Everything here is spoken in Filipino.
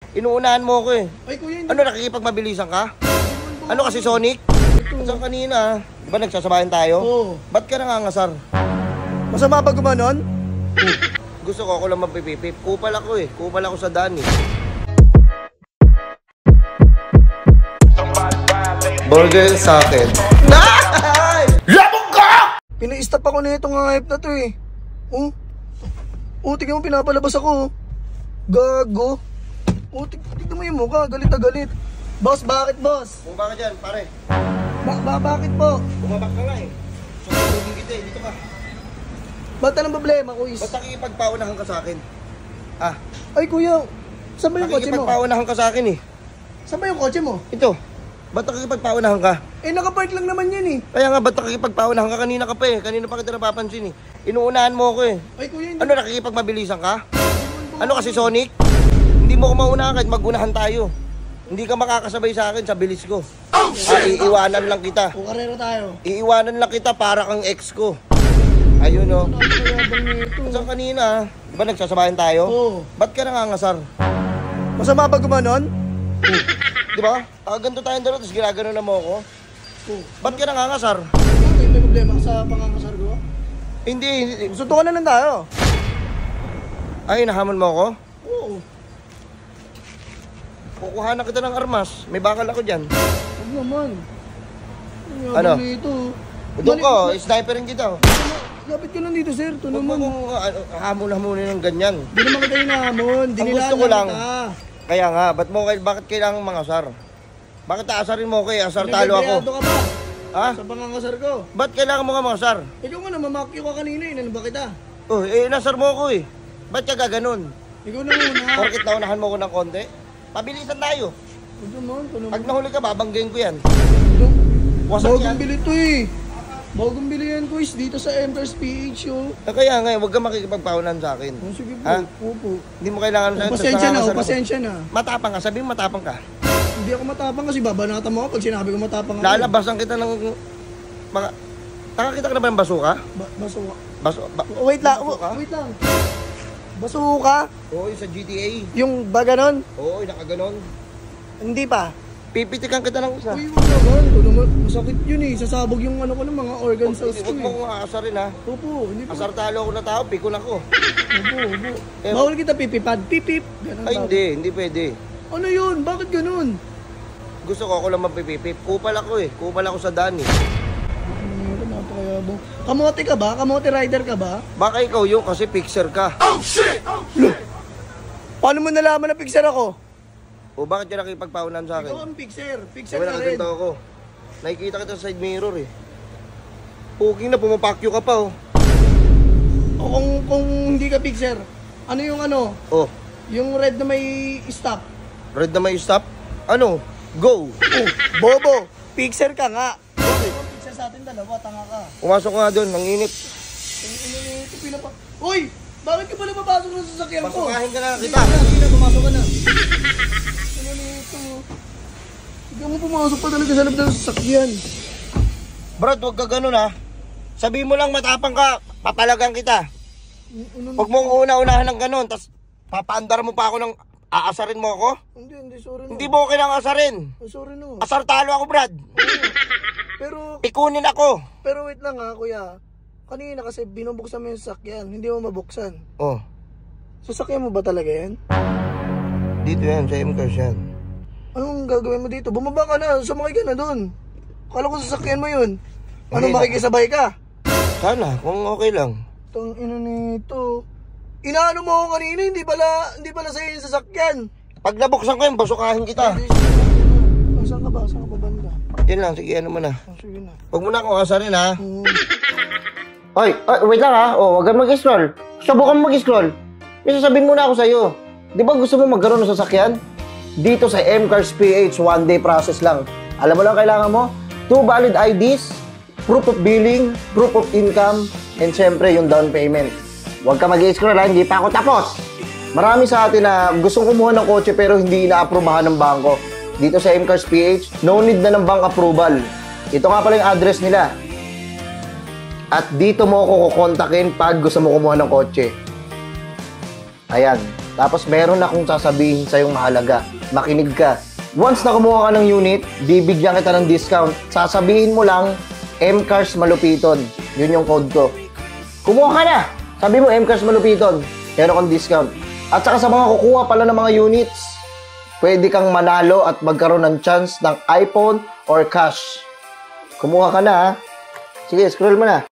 Inuunahan mo ko eh. Ay, kuya, hindi. Ano, nakikipagmabilisan ka? Ano kasi, Sonic? Saan kanina? Di ba nagsasabayan tayo? Oo. Ba't ka nangangasar? Masama ba gumanon? Gusto ko ako lang mapipipip. Kupal ako eh. Kupal ako sa daan eh. Burger sa akin. Labog ka! Pina-stop ako na itong hype na to eh. Tingnan mo, pinapalabas ako. Gago. Tignan mo yung mukha, galit na galit. Boss, bakit boss? Bumaba ka dyan, pare. Bakit po? Bumaba ka nga eh. Susunugin kita eh, dito ka. Ba't anong problema, kuis? Ba't nakikipagpaunahan ka sa akin? Ay kuya, saan ba yung kotse mo? Nakikipagpaunahan ka sa akin eh. Saan ba yung kotse mo? Ito. Ba't nakikipagpaunahan ka? Nakapark lang naman yan eh. Kaya nga, ba't nakikipagpaunahan ka? Kanina ka pa eh. Kanina pa kita napapansin eh. Inuunahan mo ako eh. Ay kuya, hindi. Ano, nakikipagmabilisan ka? Ano kasi, Sonic? Hindi mo ko maunahan kahit magunahan tayo. Hindi ka makakasabay sa akin sa bilis ko. Iiwanan lang kita. O karera tayo. Iiwanan lang kita para kang ex ko. Ayun o. Napakayabang nito. Saan kanina? Di ba nagsasabayan tayo? Oo. Ba't ka nangangasar? Masama ba gumanon? Di ba? Ganito tayong dalawa, tapos ginagano na mo ako. Ba't ka nangangasar? May problema ka sa pangangasar ko? Hindi. Suntukan na lang tayo. Ay, nahamon mo ako? Oo. Kukuha na kita ng armas. May bakal ako dyan. Huwag naman. Ano? Nito. Doon ko, sniperin kita. Lapit ka lang dito, sir. Ito Huwag mo naman. kung hamon-hamonin ng ganyan. Di naman kita hinahamon. Ang gusto ko lang, kita. kaya nga, bakit kailangan mangasar? Bakit aasarin mo ko eh? Asar talo ako. Nagregrado ka ba? Ha? Sa pangangasar ko. Ba't kailangan mo nga mangasar? Ikaw nga, namamakyo ka kanina. Inano ba kita? Oh, nasar mo ako eh. Ba't ka gaganon? Ikaw na muna. Porkit naunahan mo ko ng konti? Pabilisan tayo. Huwag naman. Pag nahuli ka, babanggain ko yan. Wasak Wasak yan. bili to eh. Bagong bili yan, kuis. Dito sa Empress PH, yo. Kaya nga, huwag ka makikipagpaunan sa akin. Sige po. Ha? Opo. Hindi mo kailangan sa Pasensya na, nangangasar ako. pasensya na. Matapang ka, sabihin matapang ka. Hindi ako matapang kasi babanatan mo ako pag sinabi ko matapang ako. Lalabasan kita ng mga... Nakakita ka na ba ng basuka? Basuka. Wait lang. Wait lang. Basuka? Oo, sa GTA. Yung ba ganon? Oo, nakaganon. Hindi pa. Pipitikan kita ng isa. Uy, wag naman. Ito naman. Masakit yun eh. Sasabog yung ano ko ng mga organ cells ko Huwag mo eh. kong aasarin ha. Opo. Hindi pa. Asar talo ako na tao, pikon ako. Opo. Eh, Bawal kita pipipad. Pipip. Ganon Ay, ba? hindi pwede. Ano yun? Bakit ganon? Gusto ko ako lang mapipipip. Kupal ako eh. Kupal ako sa daan eh. Napakayabang. Kamote ka ba? Kamote rider ka ba? Baka ikaw yun kasi fixer ka. Paano mo nalaman na fixer ako? O bakit ka nakipagpaunan sa akin? Ikaw ang fixer. Fixer Sabi ka na rin. ganito ako. Nakikita kita sa side mirror eh. Puking na, pumapakyo ka pa oh. O kung hindi ka fixer, ano yung ano? Oh, Yung red na may stop. red na may stop? Ano? Go! Bobo, fixer ka nga. Fixer sa atin dalawa, tanga ka. Pumasok ka nga doon, ang init. Ito pila pa. Uy! Bakit ka pala papasok ng sasakyan ko? Pasukahin ka na Sige kita. na, sige na, pumasok ka na. Ano nito? Hindi mo pumasok pa talaga sa loob ng sasakyan. Brad, huwag ka ganun ha. Sabihin mo lang matapang ka, papalagang kita. Huwag mong una-unahan ng ganun, tas papaandar mo pa ako ng aasarin mo ako? Hindi, sorry na. Hindi mo ko kailangang asarin. Sorry na. Asar talo ako, Brad. Pero Pikunin ako. wait lang ha, kuya. Kanina kasi binubuksan mo yung sasakyan, hindi mo mabuksan. Oh, Sasakyan mo ba talaga yan? dito yan, sa M-Cars yan. Anong gagawin mo dito? Bumaba ka na, sumakay ka na doon. Kala ko sasakyan mo yun. Ano, Okay. makikisabay ka? Sana, kung okay lang. Itong ino nito. Inaano mo ako kanina, hindi pala sa'yo yung sasakyan. Pag nabuksan ko yan, basukahin kita. Saan ka ba? Saan ka ba banda? Yan lang, sige, ano mo na. Sige na. Huwag mo na akong asarin ha. Hmm. Wait lang ha. Oh, wag kang mag-scroll. Subukan mo mag-scroll. May sasabihin muna ako sa'yo. Di ba gusto mo magkaroon ng sasakyan? Dito sa M-Cars PH, one day process lang. Alam mo lang kailangan mo? 2 valid IDs, proof of billing, proof of income, and syempre yung down payment. Huwag ka mag-scroll ha, hindi pa ako tapos. Marami sa atin na gustong kumuha ng kotse pero hindi na-aprobahan ng bangko. Dito sa M-Cars PH, no need na ng bank approval. Ito nga pala yung address nila. At dito mo ako kukontakin pag gusto mo kumuha ng kotse. Ayan. Tapos meron akong sasabihin sa'yong mahalaga. Makinig ka. Once na kumuha ka ng unit, bibigyan kita ng discount. Sasabihin mo lang, M-Cars Malupiton. Yun yung code ko. Kumuha ka na! Sabi mo, M-Cars Malupiton. Meron kang discount. At saka sa mga kukuha pala ng mga units, pwede kang manalo at magkaroon ng chance ng iPhone or cash. Kumuha ka na ha. Sige, scroll mo na.